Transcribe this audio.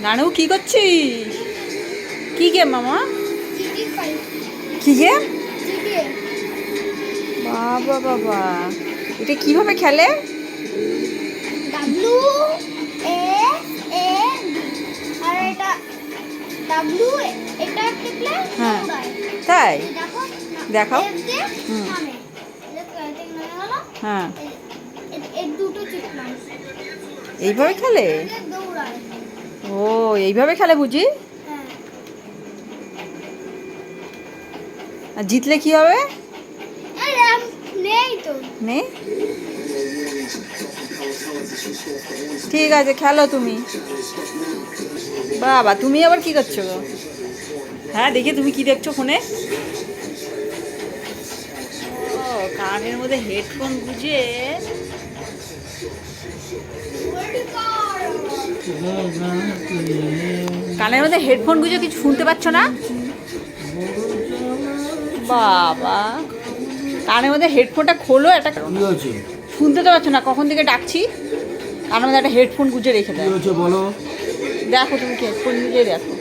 নানু কি করছিস? কি গেম মামা? কি গেম? বাবা বাবা, এটা কিভাবে খেলে? ডাব্লিউ এ এ ডি আর এটা ডাব্লিউ এটা টিপলে হ্যাঁ দৌড়ায়। তাই দেখো দেখাও। এফ দিয়ে হুম। নামে। দেখো এটা নামে হলো। হ্যাঁ এই দুটো টিপলাম। এইভাবে খেলে? দৌড়ায়। ও এইভাবে খেলে বুঝি। হ্যাঁ। আর জিতলে কি হবে? আরে নেই তো। নে ঠিক আছে খেলো তুমি। বাবা তুমি আবার কি করছো গো? হ্যাঁ দেখি তুমি কি দেখছো ফোনে? ও কানের মধ্যে হেডফোন গুঁজে কানের মধ্যে হেডফোন গুঁজে কিছু শুনতে পাচ্ছ না? বাবা কানের মধ্যে হেডফোনটা খোলো, একটা শুনতে তো পাচ্ছ না, কখন থেকে ডাকছি। কানের মধ্যে একটা হেডফোন গুঁজে রেখে দেয়। বলো। দেখো তুমি কি হেডফোন গুঁজে দেখো।